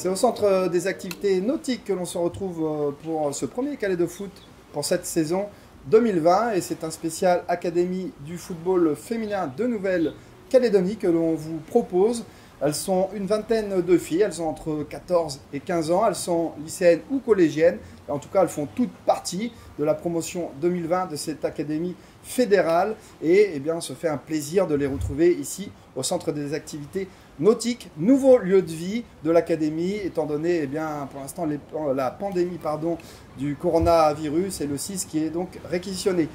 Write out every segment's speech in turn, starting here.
C'est au centre des activités nautiques que l'on se retrouve pour ce premier Calais de foot pour cette saison 2020 et c'est un spécial Académie du football féminin de Nouvelle-Calédonie que l'on vous propose. Elles sont une vingtaine de filles, elles ont entre 14 et 15 ans, elles sont lycéennes ou collégiennes. En tout cas, elles font toutes partie de la promotion 2020 de cette académie fédérale. Et eh bien, on se fait un plaisir de les retrouver ici au centre des activités nautiques, nouveau lieu de vie de l'académie, étant donné eh bien, pour l'instant la pandémie du coronavirus et le 6 qui est donc réquisitionné.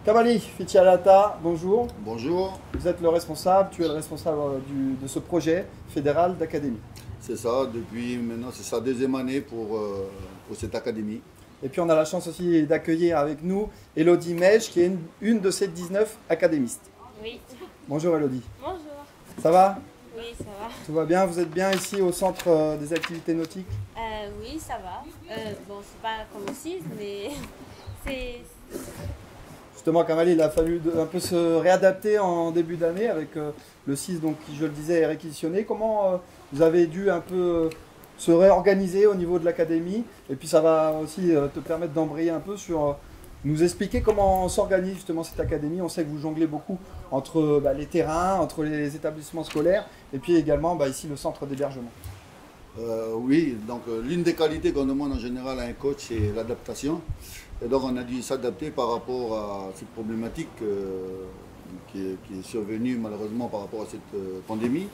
Kamali Fitialata, bonjour. Bonjour. Vous êtes le responsable, tu es le responsable de ce projet fédéral d'académie. C'est ça, depuis maintenant, c'est sa deuxième année pour cette académie. Et puis on a la chance aussi d'accueillir avec nous Elodie Mej, qui est une de ces 19 académistes. Oui. Bonjour Elodie. Bonjour. Ça va? Oui, ça va. Tout va bien? Vous êtes bien ici au centre des activités nautiques? Oui, ça va. Bon, c'est pas comme au 6, mais c'est... Justement, Kamali, il a fallu un peu se réadapter en début d'année avec le 6, donc, qui, je le disais, est réquisitionné. Comment vous avez dû un peu se réorganiser au niveau de l'académie? Et puis ça va aussi te permettre d'embrayer un peu sur nous expliquer comment s'organise justement cette académie. On sait que vous jonglez beaucoup entre les terrains, entre les établissements scolaires et puis également ici le centre d'hébergement. Oui, donc l'une des qualités qu'on demande en général à un coach, c'est l'adaptation. Et donc on a dû s'adapter par rapport à cette problématique qui est survenue malheureusement par rapport à cette pandémie.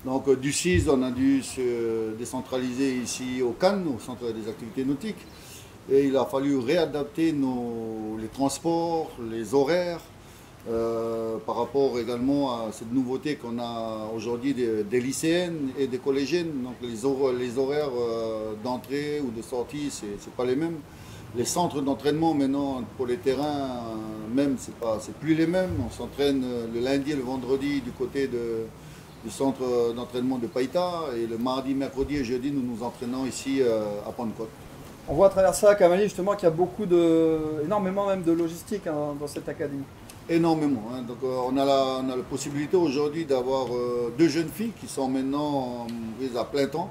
Donc du 6, on a dû se décentraliser ici au Cannes, au centre des activités nautiques. Et il a fallu réadapter les transports, les horaires, par rapport également à cette nouveauté qu'on a aujourd'hui des lycéennes et des collégiennes. Donc les horaires d'entrée ou de sortie, c'est pas les mêmes. Les centres d'entraînement maintenant pour les terrains, même c'est plus les mêmes. On s'entraîne le lundi et le vendredi du côté du centre d'entraînement de Païta et le mardi, mercredi et jeudi nous nous entraînons ici à Pentecôte. On voit à travers ça, Kamali, justement qu'il y a énormément même de logistique dans cette académie. Énormément. Hein. Donc on a la possibilité aujourd'hui d'avoir deux jeunes filles qui sont maintenant prises à plein temps.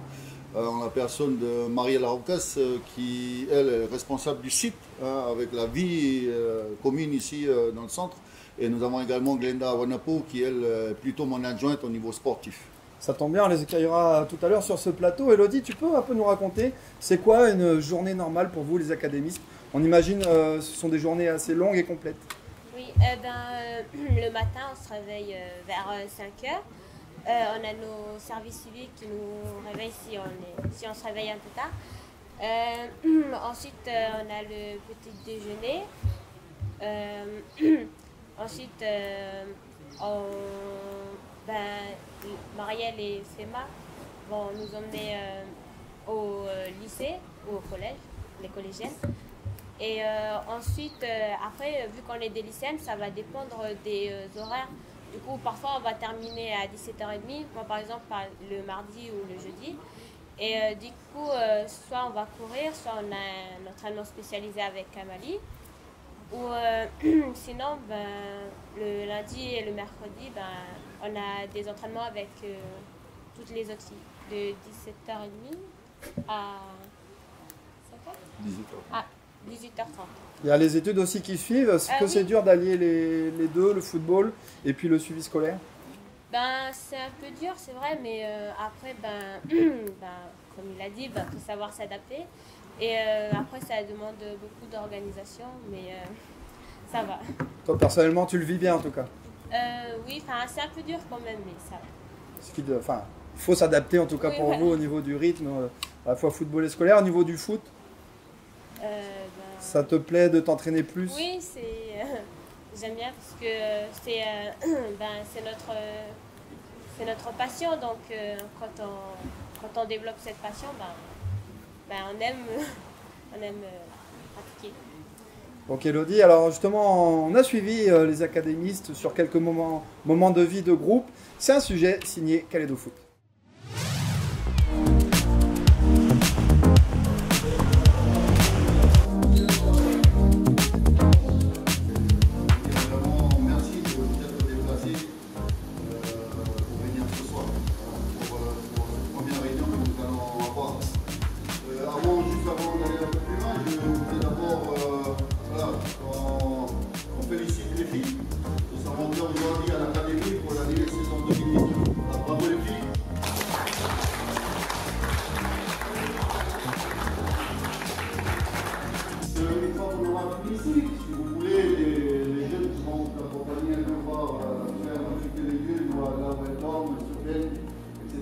En la personne de Maria Larocas qui, elle, est responsable du site avec la vie commune ici dans le centre. Et nous avons également Glenda Wanapo qui, elle, est plutôt mon adjointe au niveau sportif. Ça tombe bien, on les accueillera tout à l'heure sur ce plateau. Elodie, tu peux un peu nous raconter, c'est quoi une journée normale pour vous les académistes? On imagine ce sont des journées assez longues et complètes. Oui, le matin, on se réveille vers 5 heures. On a nos services civiques qui nous réveillent si on se réveille un peu tard. Ensuite, on a le petit déjeuner. Ensuite, Marielle et Fema vont nous emmener au lycée ou au collège, les collégiennes. Et ensuite, après, vu qu'on est des lycéennes, ça va dépendre des horaires. Du coup, parfois, on va terminer à 17h30, moi par exemple le mardi ou le jeudi. Et du coup, soit on va courir, soit on a un entraînement spécialisé avec Kamali. Ou sinon, le lundi et le mercredi, on a des entraînements avec toutes les autres filles, de 17h30 à 18h30. Il y a les études aussi qui suivent. Est-ce que c'est dur d'allier les deux, le football et puis le suivi scolaire? C'est un peu dur, c'est vrai, mais après, comme il a dit, il faut savoir s'adapter. Et après, ça demande beaucoup d'organisation, mais ça va. Toi, personnellement, tu le vis bien en tout cas? Oui, c'est un peu dur quand même, mais ça va. Il faut s'adapter en tout cas pour vous au niveau du rythme, à la fois football et scolaire. Au niveau du foot, ça te plaît de t'entraîner plus? Oui, j'aime bien parce que c'est notre passion. Donc quand on développe cette passion, on aime pratiquer. Donc Elodie, alors justement, on a suivi les académistes sur quelques moments de vie de groupe. C'est un sujet signé Calédo Foot. avant d'aller un peu plus loin, je voudrais d'abord voilà, on félicite les filles. Nous sommes rentrés aujourd'hui à l'académie pour la nouvelle saison 2019. Bravo les filles. Une fois qu'on aura fini ici, si vous voulez, les jeunes qui vont vous accompagner un peu voir faire affecter les lieux, là où elles dorment, se plaignent, etc.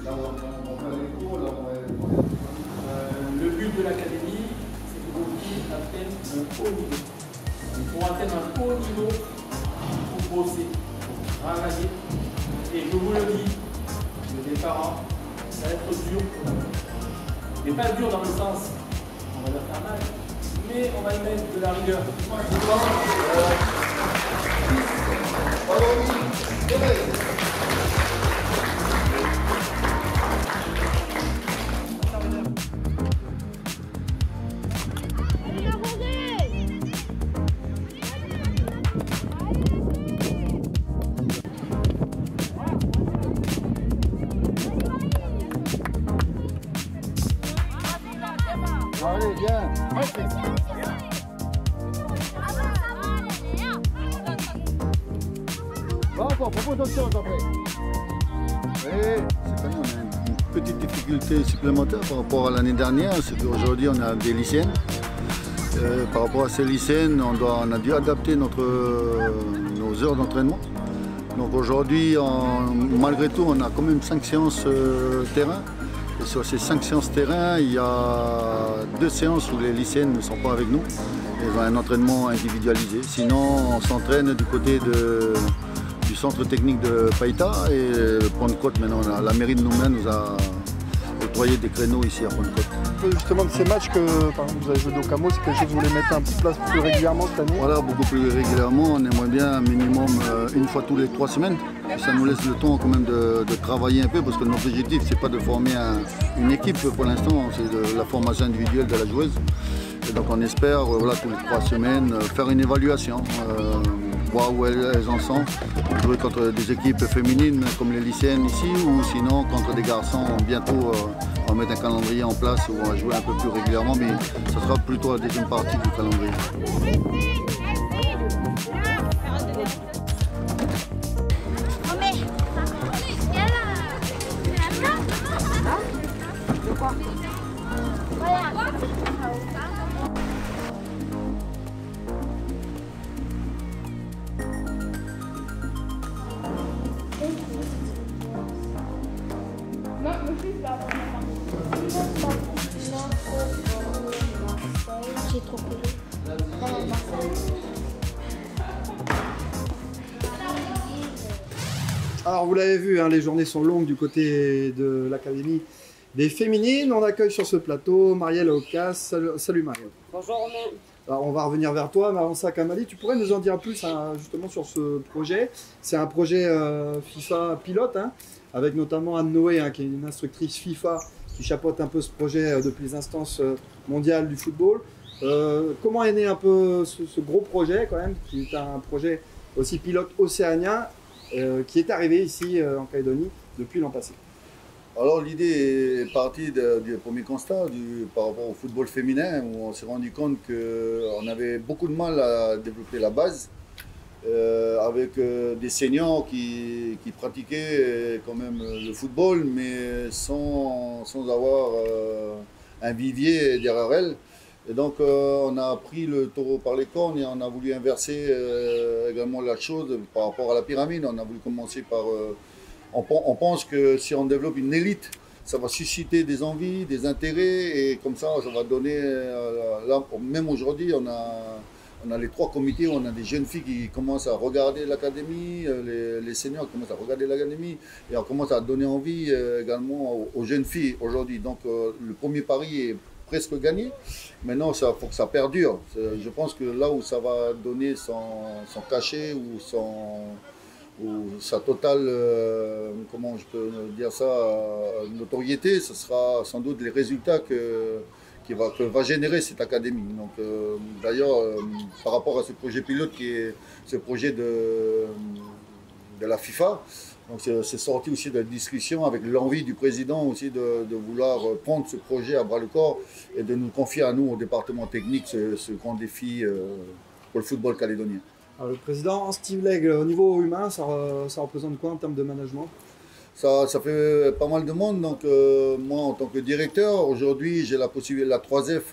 Là où on va faire les cours, là où on va... Le but de l'académie, c'est que vos filles atteignent un haut niveau. Et pour atteindre un haut niveau, il faut bosser, travailler. Et je vous le dis, les parents, ça va être dur pour nous. Mais pas dur dans le sens, on va leur faire mal, mais on va y mettre de la rigueur. Allez, viens. Va encore, propose d'autres choses après. Oui, cette année, on a une petite difficulté supplémentaire par rapport à l'année dernière. C'est qu'aujourd'hui, on a des lycéennes. Par rapport à ces lycéennes, on a dû adapter nos heures d'entraînement. Donc aujourd'hui, malgré tout, on a quand même 5 séances terrain. Et sur ces 5 séances terrain, il y a 2 séances où les lycéennes ne sont pas avec nous. Ils ont un entraînement individualisé. Sinon, on s'entraîne du côté du centre technique de Païta et Pointe-Côte. Maintenant, la mairie de Nouméa nous a octroyé des créneaux ici à Pointe-Côte. Justement, de ces matchs que par exemple, vous avez joué d'Ocamo, c'est quelque chose que vous voulez mettre en place plus régulièrement cette année? Voilà, beaucoup plus régulièrement. On aimerait bien un minimum une fois tous les 3 semaines. Ça nous laisse le temps quand même de travailler un peu parce que notre objectif, c'est pas de former une équipe pour l'instant, c'est de la formation individuelle de la joueuse. Et donc on espère, voilà, tous les 3 semaines, faire une évaluation, voir où elles en sont, jouer contre des équipes féminines comme les lycéennes ici ou sinon contre des garçons. Bientôt, on va mettre un calendrier en place où on va jouer un peu plus régulièrement, mais ça sera plutôt la deuxième partie du calendrier. J'ai trop couru. Alors vous l'avez vu, hein, les journées sont longues du côté de l'académie des féminines. On accueille sur ce plateau Marielle Aucas. Salut Marielle. Bonjour Romain. Alors on va revenir vers toi, mais avant ça, Kamali, tu pourrais nous en dire plus hein, justement sur ce projet. C'est un projet FIFA pilote, hein, avec notamment Anne Noé, hein, qui est une instructrice FIFA qui chapeaute un peu ce projet depuis les instances mondiales du football. Comment est né un peu ce gros projet quand même, qui est un projet aussi pilote océanien, qui est arrivé ici en Calédonie depuis l'an passé? Alors l'idée est partie du premier constat par rapport au football féminin où on s'est rendu compte qu'on avait beaucoup de mal à développer la base avec des seniors qui pratiquaient quand même le football mais sans avoir un vivier derrière elles. Et donc on a pris le taureau par les cornes et on a voulu inverser également la chose par rapport à la pyramide. On a voulu commencer par... On pense que si on développe une élite, ça va susciter des envies, des intérêts et comme ça va donner... là, même aujourd'hui, on a les 3 comités où on a des jeunes filles qui commencent à regarder l'académie, les seniors commencent à regarder l'académie et on commence à donner envie également aux jeunes filles aujourd'hui. Donc le premier pari est presque gagné. Maintenant, il faut que ça perdure. Je pense que là où ça va donner son cachet ou sa totale, comment je peux dire ça, notoriété, ce sera sans doute les résultats que va générer cette académie. Donc, d'ailleurs, par rapport à ce projet pilote qui est ce projet de la FIFA, Donc c'est sorti aussi de la discussion avec l'envie du président aussi de vouloir prendre ce projet à bras-le-corps et de nous confier à nous, au département technique, ce grand défi pour le football calédonien. Alors, le président Steve Legge, au niveau humain, ça représente quoi en termes de management? Ça fait pas mal de monde. Donc moi, en tant que directeur, aujourd'hui, j'ai la possibilité, la 3F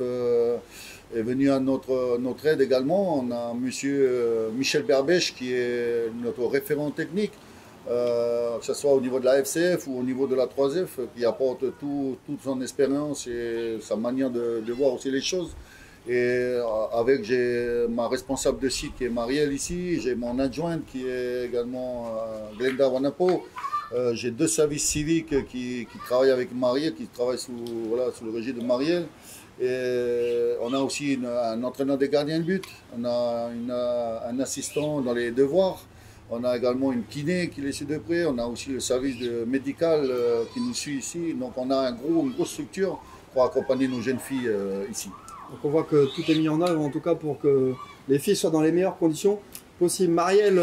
est venue à notre aide également. On a monsieur Michel Berbèche qui est notre référent technique. Que ce soit au niveau de la FCF ou au niveau de la 3F, qui apporte toute son expérience et sa manière de voir aussi les choses. Et j'ai ma responsable de site qui est Marielle ici, j'ai mon adjointe qui est également Glenda Wanapo, j'ai 2 services civiques qui travaillent avec Marielle, qui travaillent sous le régime de Marielle. Et on a aussi un entraîneur des gardiens de but, on a un assistant dans les devoirs. On a également une kiné qui les suit de près. On a aussi le service médical qui nous suit ici. Donc on a une grosse structure pour accompagner nos jeunes filles ici. Donc on voit que tout est mis en œuvre, en tout cas pour que les filles soient dans les meilleures conditions possibles. Marielle,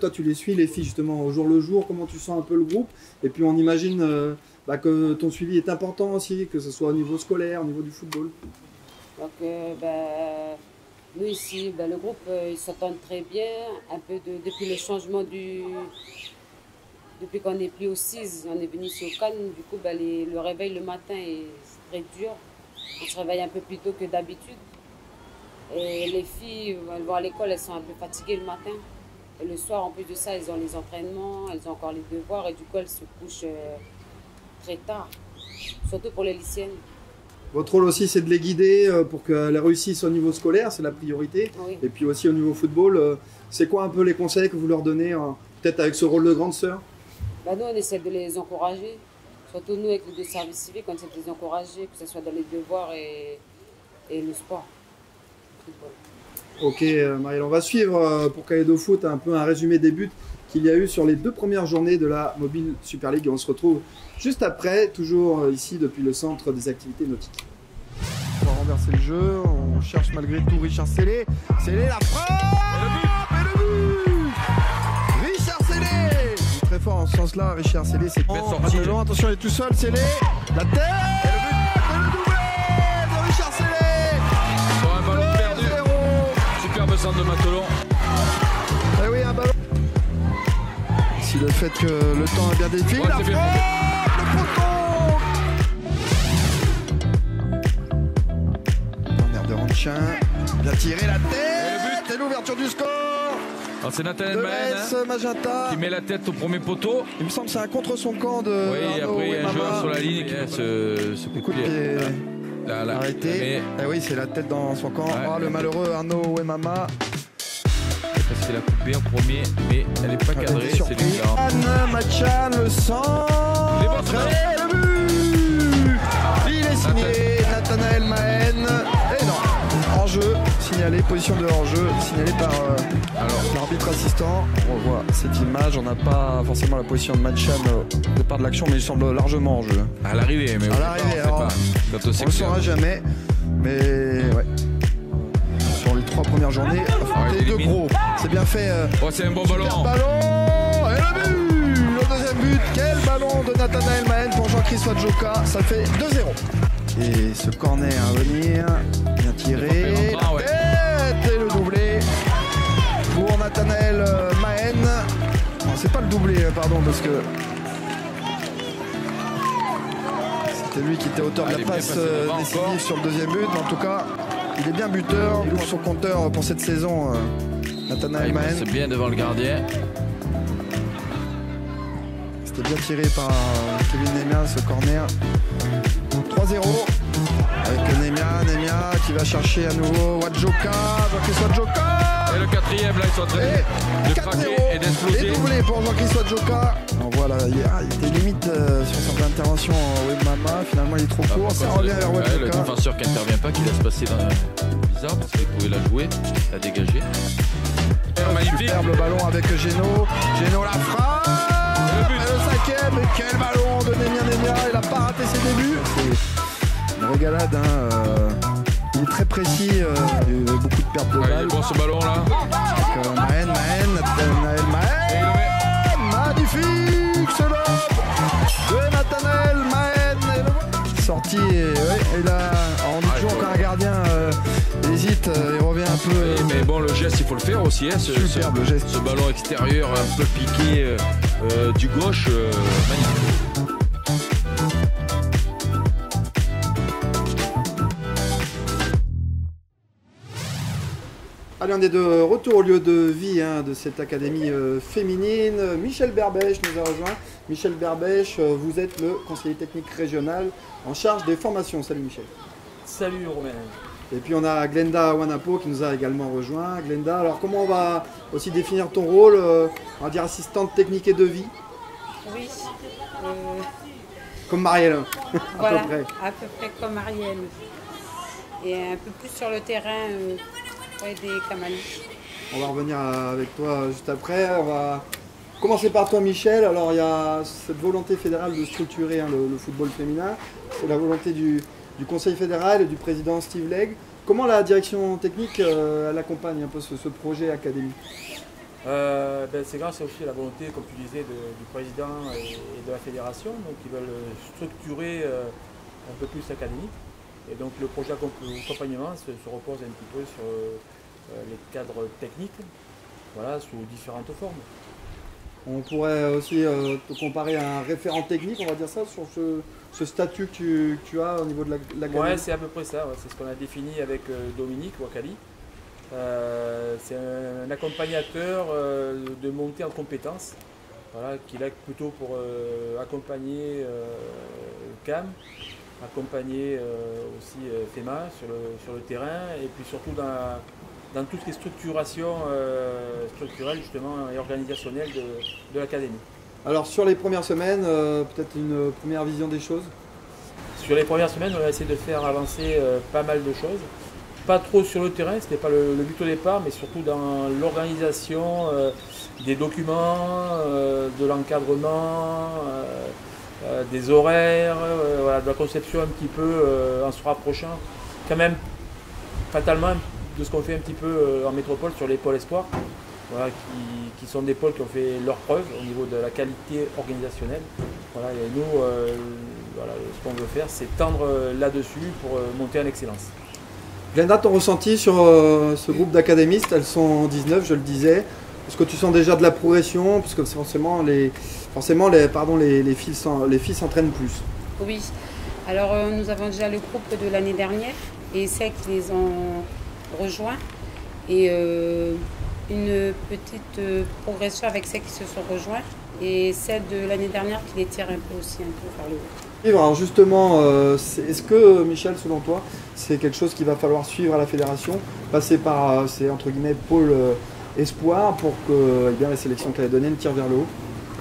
toi tu les suis, les filles justement au jour le jour. Comment tu sens un peu le groupe? Et puis on imagine que ton suivi est important aussi, que ce soit au niveau scolaire, au niveau du football. Donc nous ici, le groupe, ils s'entendent très bien. Un peu depuis le changement depuis qu'on n'est plus au 6, on est venu ici au Cannes. Du coup, le réveil le matin est très dur. On se réveille un peu plus tôt que d'habitude. Et les filles, elles vont à l'école, elles sont un peu fatiguées le matin. Et le soir, en plus de ça, elles ont les entraînements, elles ont encore les devoirs. Et du coup, elles se couchent très tard. Surtout pour les lycéennes. Votre rôle aussi, c'est de les guider pour qu'elles réussissent au niveau scolaire, c'est la priorité. Oui. Et puis aussi au niveau football, c'est quoi un peu les conseils que vous leur donnez, peut-être avec ce rôle de grande sœur? Nous, on essaie de les encourager. Surtout nous, avec les 2 services civiques, on essaie de les encourager, que ce soit dans les devoirs et le sport. Ok, Marielle, on va suivre pour Calédo Foot un peu un résumé des buts qu'il y a eu sur les 2 premières journées de la Mobile Super League. Et on se retrouve juste après, toujours ici depuis le centre des activités nautiques. On va renverser le jeu, on cherche malgré tout Richard Sellé. Sellé, la frappe et le but Richard Sellé, très fort en ce sens-là, Richard Sellé, c'est long, attention, il est tout seul, Sellé, la tête et le doublé de Richard Sellé. Sur un ballon perdu, superbe centre de Matelon. Eh oui, un ballon. Si le fait que le temps a bien défilé, la frappe, le poteau. Corner de Ranchin, bien tiré, la tête et l'ouverture du score. C'est Nathanaël Mahen Magenta qui met la tête au premier poteau. Il me semble que c'est un contre son camp de. Oui, après il y a un joueur sur la ligne qui met ce coup de pied. Là, arrêté. Eh oui, c'est la tête dans son camp. Ouais. Oh, le malheureux Arnaud Wemama. Parce qu'il a coupé en premier, mais elle n'est pas cadrée. C'est lui là. Anne Machan, le centre. Le but. Il est signé Nathanaël Mahen. Et non, hors-jeu signalé, position de hors-jeu signalé par l'arbitre assistant. On voit cette image, on n'a pas forcément la position de Machan au départ de l'action, mais il semble largement hors-jeu. À l'arrivée, mais à l'arrivée, on ne le saura jamais, mais ouais. Sur les 3 premières journées, de gros. C'est bien fait. C'est un bon ballon. Et le but, le deuxième but. Quel ballon de Nathanaël Mahen pour Jean-Christophe Joka. Ça fait 2-0. Et ce corner à venir, bien tiré. La tête et le doublé pour Nathanaël Mahen. Non, c'est pas le doublé, pardon, parce que c'était lui qui était auteur de la passe décisive sur le deuxième but. Mais en tout cas, il est bien buteur. Il ouvre son compteur pour cette saison. Nathanaël Mahen. C'est bien devant le gardien. C'était bien tiré par Kevin Nemia, ce corner. 3-0 avec Nemia qui va chercher à nouveau Wadjoka. Jean-Christophe Wadjoka. Et le 4e, là, ils sont en train de craquer et d'exploser. Et doublé pour Jean-Christophe Wadjoka. On voit là, il était limite sur son intervention Wemama. Finalement, il est trop court. Ça revient vers Wadjoka. Le défenseur qui n'intervient pas, qui laisse passer dans bizarre parce qu'il pouvait la jouer, la dégager. Magnifique. Superbe le ballon avec Géno. Géno la frappe. Et le 5e. Et quel ballon de Nemia. Il n'a pas raté ses débuts. C'est une régalade. Il est très précis. Il y a eu beaucoup de pertes de balles. Il est bon ce ballon là. Nathanaël Mahen. Magnifique. petit. Et là, on dit toujours qu'un gardien hésite, il revient un peu. Mais bon, le geste, il faut le faire aussi. Hein, Superbe le geste. Ce ballon extérieur un peu piqué du gauche, magnifique. Allez, on est de retour au lieu de vie de cette académie féminine. Michel Berbèche nous a rejoint. Michel Berbèche, vous êtes le conseiller technique régional en charge des formations. Salut Michel. Salut Romain. Et puis on a Glenda Wanapo qui nous a également rejoint. Glenda, alors comment on va aussi définir ton rôle, on va dire assistante technique et de vie? Oui. Comme Marielle, Voilà, à peu près. à peu près comme Marielle. Et un peu plus sur le terrain, pour aider Kamali. On va revenir avec toi juste après. On va commencer par toi Michel. Alors il y a cette volonté fédérale de structurer le football féminin. C'est la volonté du Conseil fédéral et du président Steve Legge. Comment la direction technique elle accompagne un peu ce projet académie? C'est grâce aussi à la volonté, comme tu disais, du président et de la fédération. Donc ils veulent structurer un peu plus l'académie. Et donc le projet d'accompagnement se repose un petit peu sur les cadres techniques, voilà, sous différentes formes. On pourrait aussi te comparer à un référent technique, on va dire ça, sur ce statut que tu as au niveau de l'académie. Ouais, c'est à peu près ça, c'est ce qu'on a défini avec Dominique Wakali. C'est un accompagnateur de montée en compétences, voilà, qui est là plutôt pour accompagner CAM, accompagner aussi FEMA sur le terrain, et puis surtout dans toutes les structurations structurelles justement et organisationnelles de l'académie. Alors sur les premières semaines, peut-être une première vision des choses? Sur les premières semaines, on va essayer de faire avancer pas mal de choses. Pas trop sur le terrain, ce n'était pas le but au départ, mais surtout dans l'organisation des documents, de l'encadrement, des horaires, voilà, de la conception un petit peu en se rapprochant quand même fatalement de ce qu'on fait un petit peu en métropole sur les pôles espoirs, voilà, qui sont des pôles qui ont fait leurs preuves au niveau de la qualité organisationnelle. Voilà, et nous, voilà, ce qu'on veut faire, c'est tendre là-dessus pour monter en excellence. Glenda, ton ressenti sur ce groupe d'académistes, elles sont 19, je le disais. Est-ce que tu sens déjà de la progression? Puisque forcément les filles s'entraînent plus. Oui, alors nous avons déjà le groupe de l'année dernière et celles qui les ont rejoints. Et une petite progression avec celles qui se sont rejoints et celles de l'année dernière qui les tirent un peu vers le haut. Alors justement, est-ce que Michel, selon toi, c'est quelque chose qu'il va falloir suivre à la fédération, passer par ces entre guillemets pôles espoir pour que les sélections calédoniennes tirent vers le haut?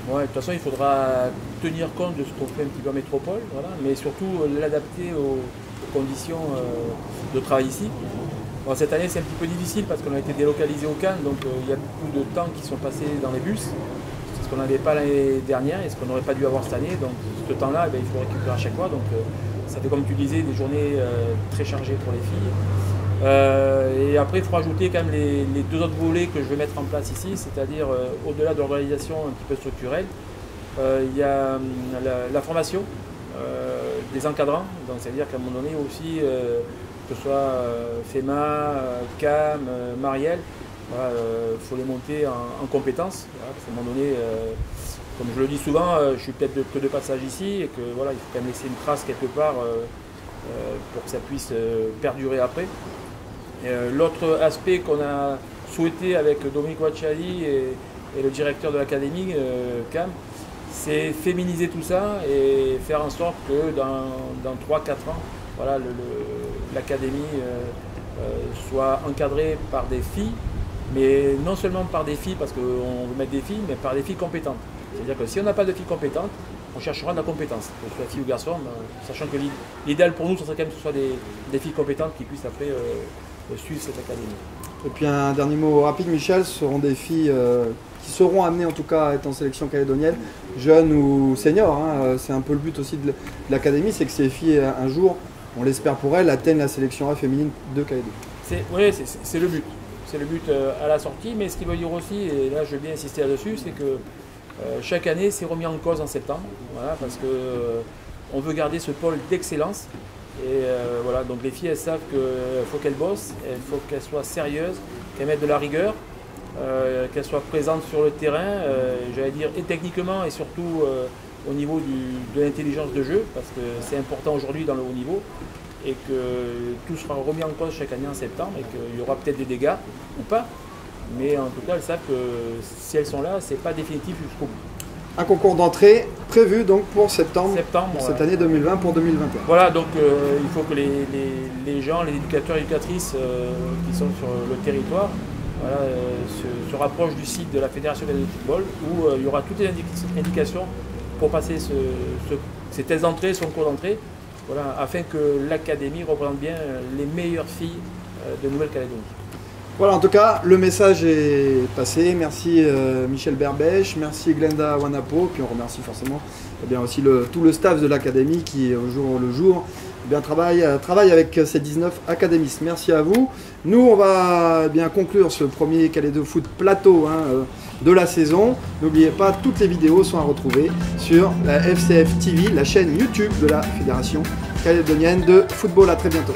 Ouais, de toute façon, il faudra tenir compte de ce qu'on fait un petit peu en métropole, voilà, mais surtout l'adapter aux conditions de travail ici. Bon, cette année, c'est un petit peu difficile parce qu'on a été délocalisé au Cannes, donc il y a beaucoup de temps qui sont passés dans les bus. C'est ce qu'on n'avait pas l'année dernière et ce qu'on n'aurait pas dû avoir cette année. Donc ce temps-là, il faut récupérer à chaque fois. Donc ça fait, comme tu disais, des journées très chargées pour les filles. Et après, il faut rajouter quand même les deux autres volets que je vais mettre en place ici, c'est-à-dire au-delà de l'organisation un petit peu structurelle, il y a la formation des encadrants. Donc ça veut dire qu'à un moment donné aussi, que ce soit FEMA, CAM, Marielle, voilà, faut les monter en compétences. Voilà, parce qu'à un moment donné, comme je le dis souvent, je suis peut-être que de passage ici et que voilà, il faut quand même laisser une trace quelque part pour que ça puisse perdurer après. L'autre aspect qu'on a souhaité avec Dominique Wachali et le directeur de l'académie, CAM, c'est féminiser tout ça et faire en sorte que dans 3-4 ans, voilà, l'académie soit encadrée par des filles, mais non seulement par des filles parce qu'on veut mettre des filles, mais par des filles compétentes. C'est-à-dire que si on n'a pas de filles compétentes, on cherchera de la compétence, que ce soit fille ou garçon, sachant que l'idéal pour nous, ce serait quand même que ce soit des filles compétentes qui puissent après suivre cette académie. Et puis un dernier mot rapide, Michel, ce seront des filles qui seront amenées en tout cas à être en sélection calédonienne, jeunes ou seniors. Hein. C'est un peu le but aussi de l'académie, c'est que ces filles, un jour, on l'espère pour elles, atteignent la sélection A féminine de Calédonie. Oui, c'est le but. C'est le but à la sortie, mais ce qui veut dire aussi, et là je vais bien insister là-dessus, c'est que chaque année c'est remis en cause en septembre, voilà, parce que on veut garder ce pôle d'excellence. Et voilà, donc les filles, elles savent qu'il faut qu'elles bossent, il faut qu'elles soient sérieuses, qu'elles mettent de la rigueur, qu'elles soient présentes sur le terrain, j'allais dire, et techniquement et surtout au niveau de l'intelligence de jeu, parce que c'est important aujourd'hui dans le haut niveau, et que tout sera remis en cause chaque année en septembre, et qu'il y aura peut-être des dégâts ou pas, mais en tout cas, elles savent que si elles sont là, c'est pas définitif jusqu'au bout. Un concours d'entrée prévu donc pour septembre cette année 2020 pour 2021. Voilà, donc il faut que les gens, les éducateurs et éducatrices qui sont sur le territoire voilà, se rapprochent du site de la Fédération de football où il y aura toutes les indications pour passer ces tests d'entrée, son cours d'entrée, voilà, afin que l'académie représente bien les meilleures filles de Nouvelle-Calédonie. Voilà, en tout cas, le message est passé. Merci Michel Berbèche, merci Glenda Wanapo, puis on remercie forcément aussi tout le staff de l'académie qui, au jour le jour, travaille avec ces 19 académistes. Merci à vous. Nous, on va conclure ce premier Calédo Foot plateau de la saison. N'oubliez pas, toutes les vidéos sont à retrouver sur la FCF TV, la chaîne YouTube de la Fédération calédonienne de football. À très bientôt.